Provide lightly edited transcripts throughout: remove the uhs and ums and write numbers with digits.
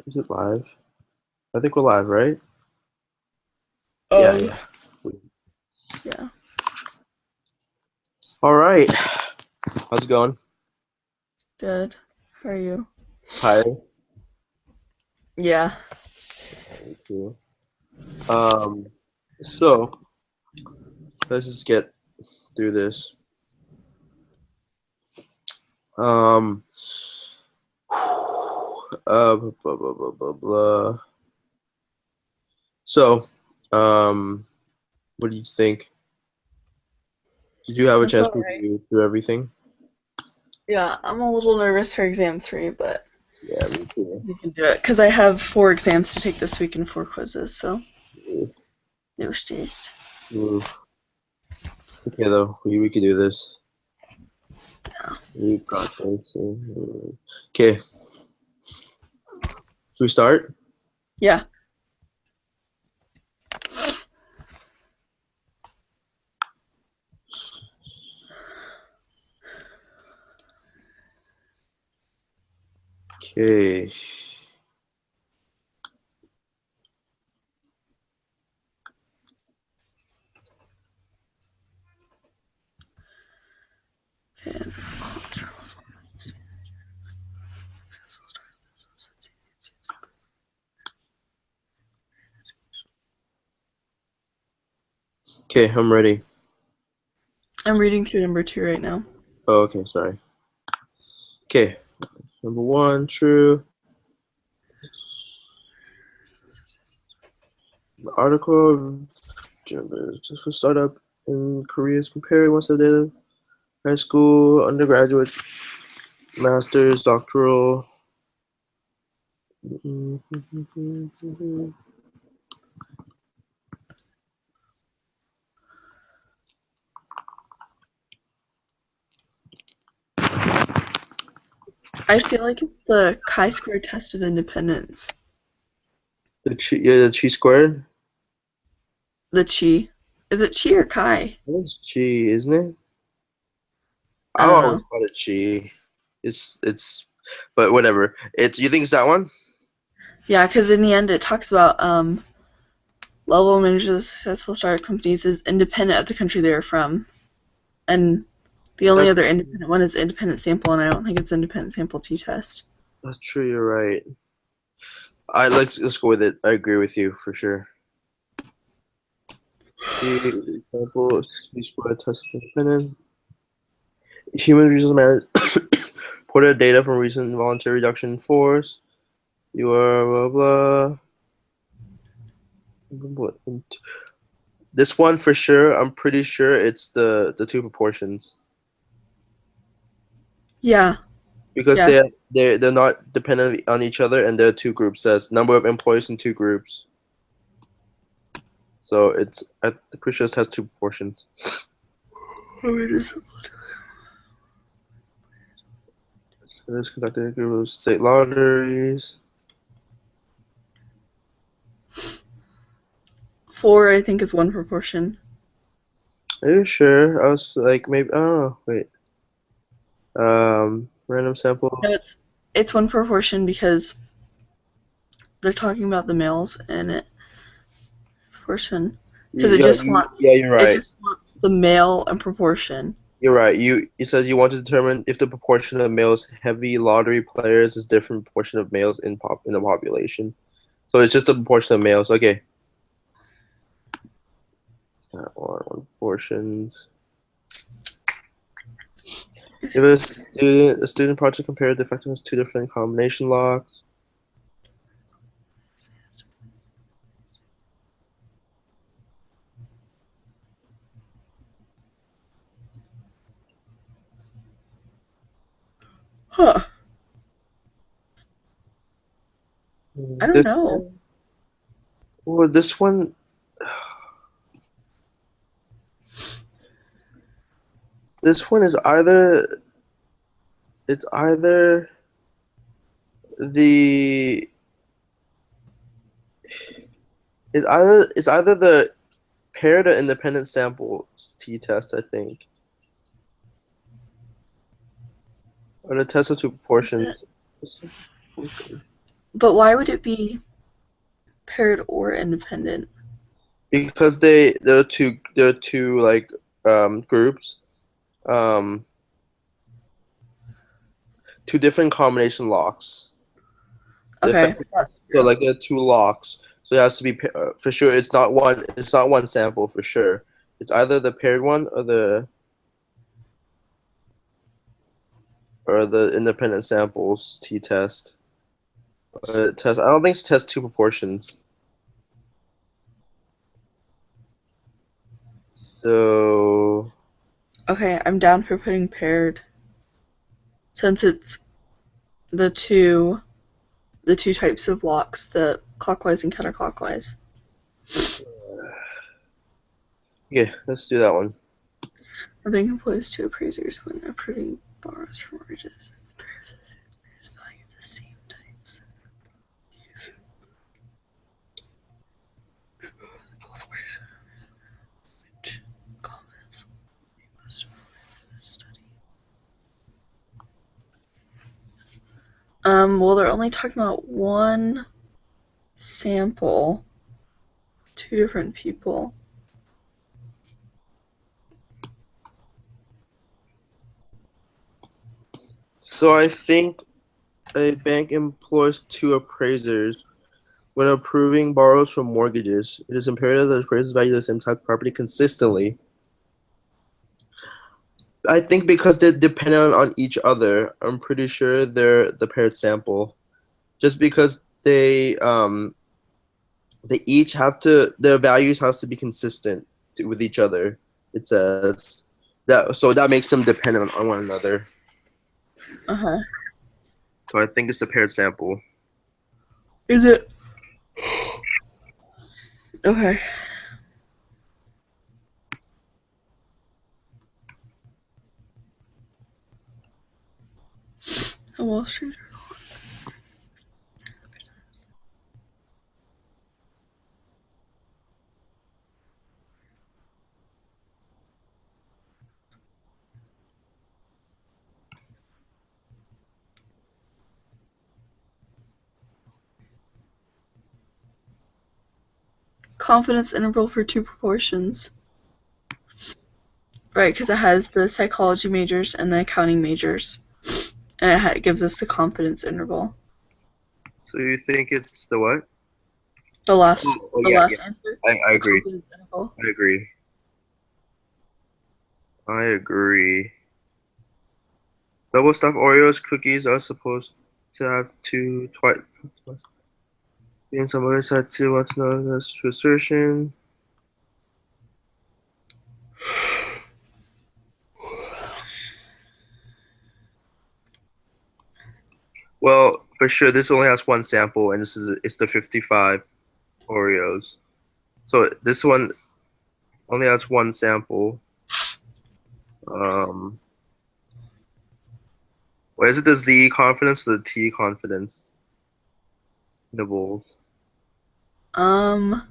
Is it live? I think we're live, right? Yeah, Um, yeah. yeah, All right. How's it going? good. How are you? Tired? Yeah. Me too. Um, so let's just get through this. Um, blah, blah, blah, blah, blah. So, what do you think? Did you have a That's chance all to right. review through everything? Yeah, I'm a little nervous for exam 3, but Yeah, me too. we can do it because I have 4 exams to take this week and 4 quizzes, so no stress. Oof. Okay, though, we can do this. Yeah. We've got this. Okay, should we start? Yeah. Okay. Okay. Okay, I'm ready. I'm reading through number 2 right now. Oh, okay, sorry. Okay, number one, true. The article just for startup in Korea is comparing what's the data, high school, undergraduate, master's, doctoral. I feel like it's the chi-square test of independence. The chi squared. The chi. Is it chi or chi? I think it's chi, isn't it? I I don't always know. call it chi. It's, but whatever. It's you think it's that one? Yeah, because in the end it talks about level of managers of successful startup companies is independent of the country they are from. And the only That's other independent one is independent sample, and I don't think it's independent sample t-test. that's true. You're right. I like. Let's go with it. I agree with you for sure. Chi example. Chi squared test of independence. Human resource management reported data from recent voluntary reduction in force. You are blah blah. This one for sure. I'm pretty sure it's the two proportions Yeah, because yeah. they're not dependent on each other, and there are two groups. Says number of employees in two groups. So it's I'm pretty sure it has two proportions. So it's conducted in a group of state lotteries. 4, I think, is one proportion. Are you sure? I was like maybe. I don't know. Wait. Random No, sample. it's one proportion because they're talking about the males in it. Proportion. Because Yeah, yeah, you're it right. just wants the male and proportion. You're right. It says you want to determine if the proportion of males heavy lottery players is different proportion of males in the population. So it's just the proportion of males. Okay. That one proportions. If a student project compared the effectiveness of two different combination locks. Huh. I don't This know. one, or this one, this one is either the it's either the paired or independent sample t-test, I think, or the test of two Is it? proportions. But why would it be paired or independent? Because there are two like groups, um, two different combination locks. The Okay, effective that's so true. like there are two locks, so it has to be for sure. It's not one. It's not one sample for sure. It's either the paired one or the independent samples t-test. Test. I don't think it's test two proportions. So Okay, I'm down for putting paired since it's the two the two types of locks, the clockwise and counterclockwise. yeah, let's do that one. Are being employees to appraisers when approving borrows for mortgages. Value the same types. Which comments we must for this study? Well, they're only talking about one sample, two different people. So I think a bank employs two appraisers when approving borrows from mortgages. It is imperative that appraisers value the same type of property consistently. I think because they're dependent on each other, I'm pretty sure they're the paired sample. Just because they each have to their values has to be consistent with each other. It says that so that makes them dependent on one another. Uh-huh. So I think it's a paired sample. Is it? Okay. A Wall Street. Confidence interval for two proportions. Right, because it has the psychology majors and the accounting majors. And it gives us the confidence interval. So you think it's the what? The last, Oh the yeah, yeah. last answer, I the agree. confidence interval. I agree. I agree. Double stuffed Oreos cookies are supposed to have two twice. In some ways, had to what's known as true assertion. Well, for sure, this only has one sample, and it's the 55 Oreos. So this one only has one sample. Um, what is it? The Z confidence or the T confidence nibbles? Um,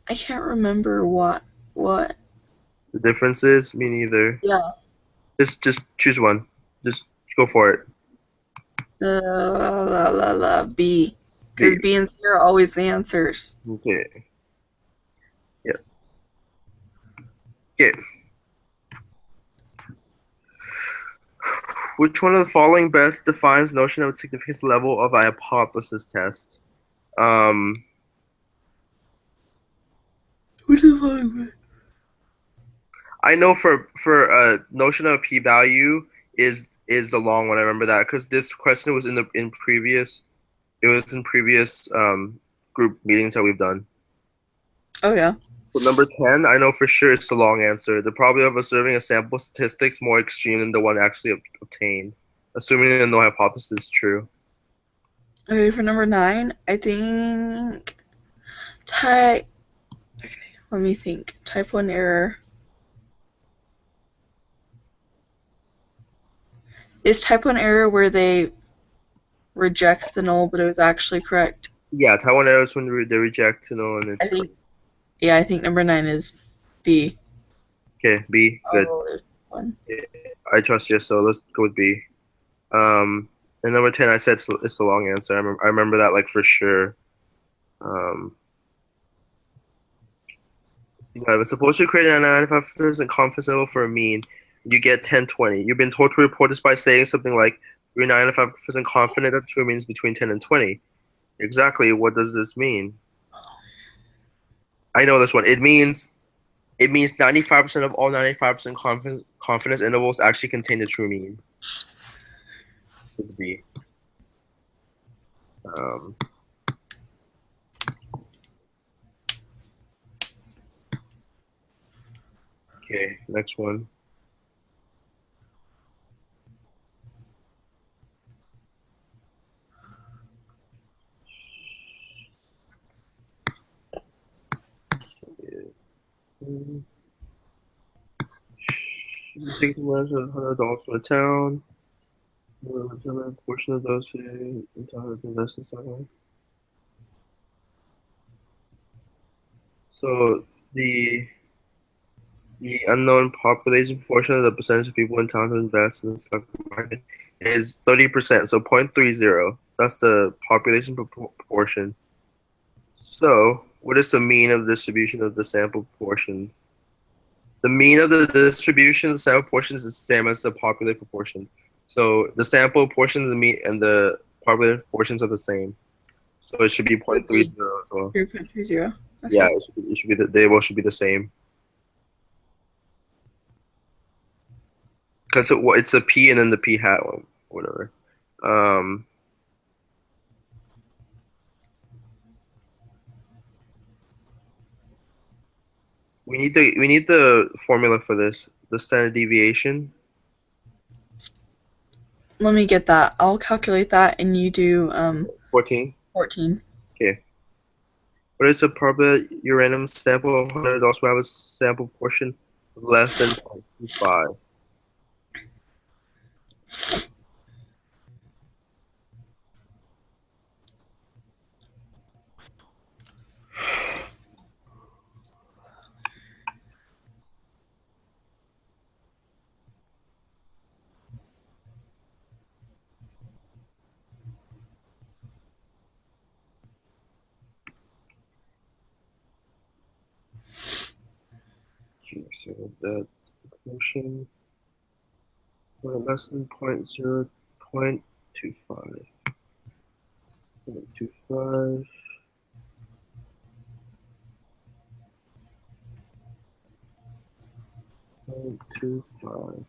I can't remember what. The differences? Me neither. Yeah. Just choose one. Just go for it. B. B. Because B and C are always the answers. Okay. Yeah. Okay. Which one of the following best defines the notion of significance level of a hypothesis test? Um, Which is fine. I know for a notion of p-value is the long one. I remember that because this question was in previous it was in previous group meetings that we've done. Oh yeah. So number 10, I know for sure it's the long answer. The probability of observing a sample statistics more extreme than the one actually obtained, assuming the no hypothesis is true. Okay, for number 9, I think type. Okay, let me think. Type 1 error. Is type 1 error where they reject the null, but it was actually correct? Yeah, Taiwan errors when they reject, and I it's correct. think. Yeah, I think number 9 is B. Okay, B, good. Oh, there's one. I trust you, so let's go with B. Um, And number 10, I said it's the long answer. I remember that like for sure. Yeah, it's supposed to create a 95% confidence level for a mean. You get 10-20. You've been told to report this by saying something like, you're 95% confident that true means between 10 and 20. Exactly, what does this mean? I know this one. It means 95% of all 95% confidence intervals actually contain the true mean. Would be. Um, okay, next one. You take the words of 100 adults from the town. A portion of those who entirely invest in stock. So the unknown population portion of the percentage of people in town who invest in the stock market is 30%, so 0.30. That's the population proportion. So, what is the mean of distribution of the sample portions? The mean of the distribution of sample portions is the same as the population proportion. So, the sample portions, the mean, and the population proportions are the same. So, it should be Would 0.30 be as well. 0.30. Yeah, Okay. it should be they both should be the same. Because it's a p and then the p hat one, whatever. Um, we need the formula for this. The standard deviation. Let me get that. I'll calculate that and you do 14. 14. Okay. What is the probability your random sample of 100 also have a sample portion of less than 0.25? Okay, so that's the portion less than 0.25. 0.25. 0.25.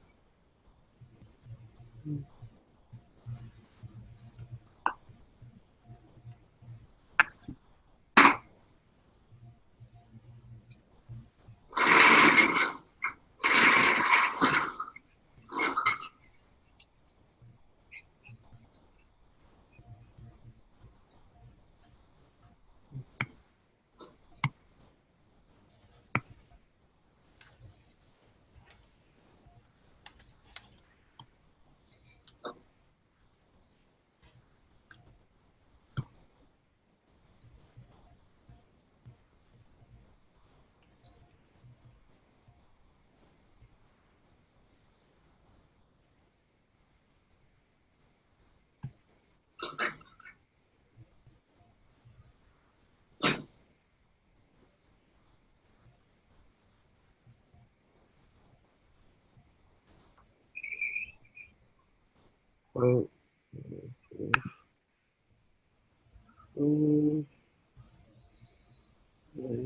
Well,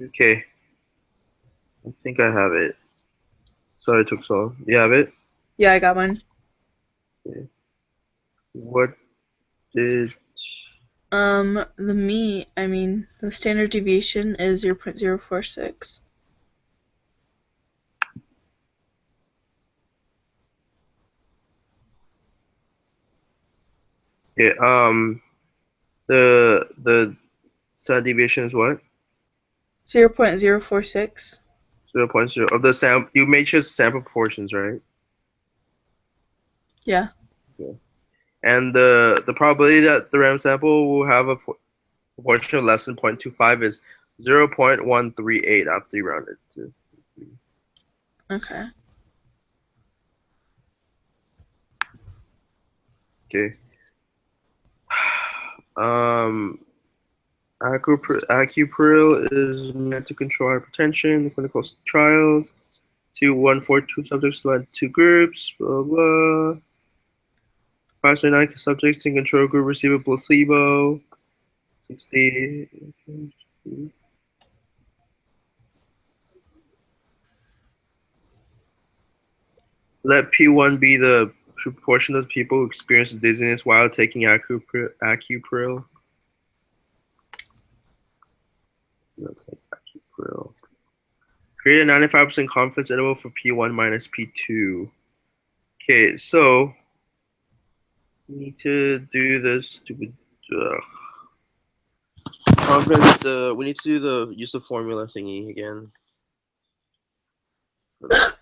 okay, I think I have it. Sorry it took so long. You have it? Yeah, I got one. Okay. What did The standard deviation is 0.046. okay, the standard deviation is what? 0.046. 0.0 of the sample. You made sure sample proportions, right? Yeah. Yeah. And the probability that the RAM sample will have a proportion of less than 0.25 is 0.138 after you round it to 3. Okay. Okay. Acupril is meant to control hypertension in clinical trials. 142 subjects led two groups. Blah blah. 509 subjects in control group receive a placebo. 60. Let P1 be the proportion of people who experience dizziness while taking Acupril. Let's take Acupril. Create a 95% confidence interval for P1 minus P2. Okay, so we need to do this stupid confidence. We need to do use the formula thingy again. For the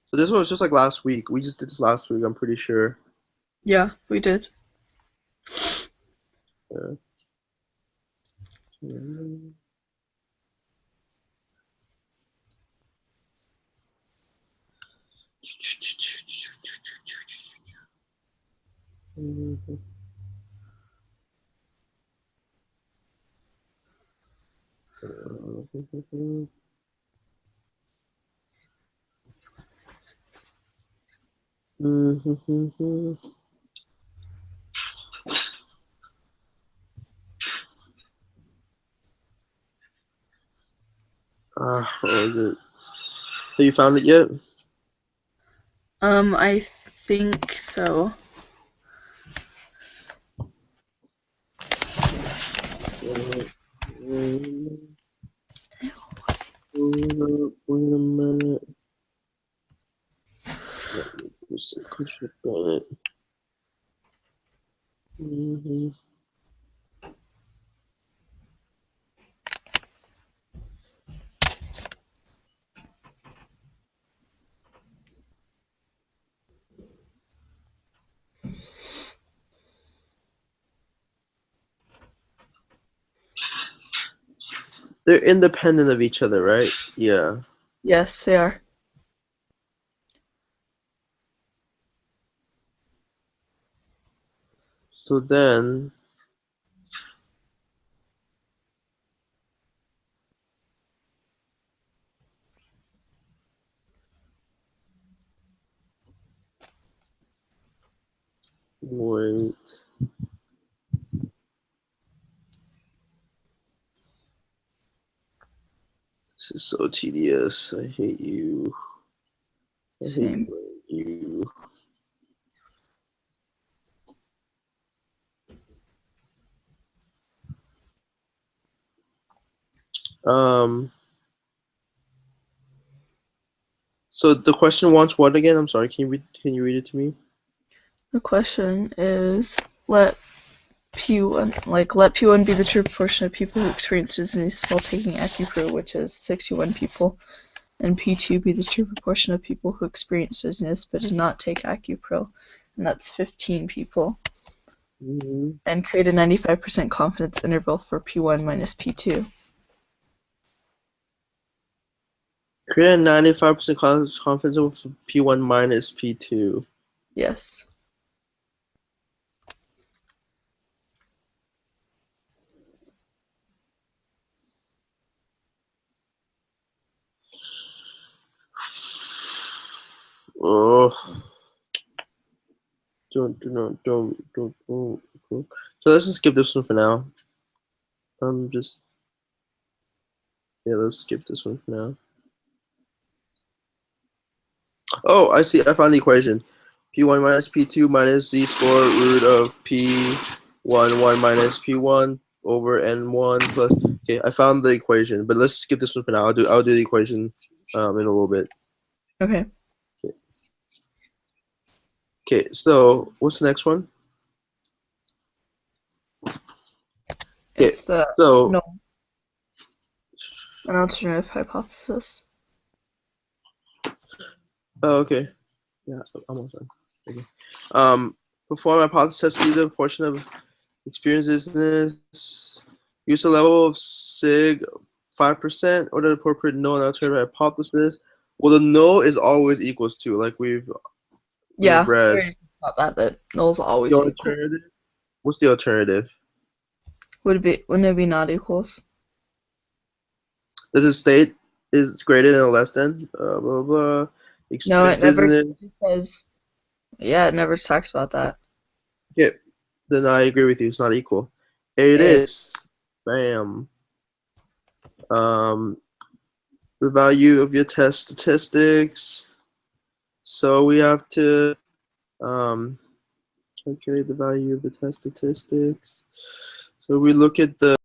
So this one was just like last week. We just did this last week, I'm pretty sure. Yeah, we did. Yeah. What was it? Have you found it yet? I think so. Wait a minute. Just push it on it. They're independent of each other, right? Yeah. Yes, they are. So then, wait. This is so tedious. I hate you. I hate Same. you. So the question wants what again? I'm sorry. Can you read it to me? The question is, let P1 be the true proportion of people who experience dizziness while taking Acupril, which is 61 people, and P2 be the true proportion of people who experience dizziness but did not take Acupril, and that's 15 people. And create a 95% confidence interval for P1 minus P2. Create a 95% confidence interval for P1 minus P2. Yes. Oh. Don't. So let's just skip this one for now. Let's skip this one for now. Oh, I see. I found the equation. P1 minus P2 minus z square root of P1 minus P1 over N1 plus. Okay, I found the equation, but let's skip this one for now. I'll do the equation in a little bit. Okay. Okay, so what's the next one? It's the So an alternative hypothesis. oh, okay. Yeah, almost done. Okay. Perform hypothesis to the portion of experiences. Use a level of sig 5% or the appropriate known alternative hypothesis. Well, the null is always equals to, like we've Yeah, we read. already talked about that. Null's The always equal. alternative? What's the alternative? Wouldn't it be not equals? Does it state is greater than or less than? Blah, blah, blah. No, it Explicit, never isn't it? says. Yeah, it never talks about that. Yeah, then I agree with you. It's not equal. It It, is. Bam. Um, the value of your test statistics. So we have to calculate the value of the test statistics. So we look at the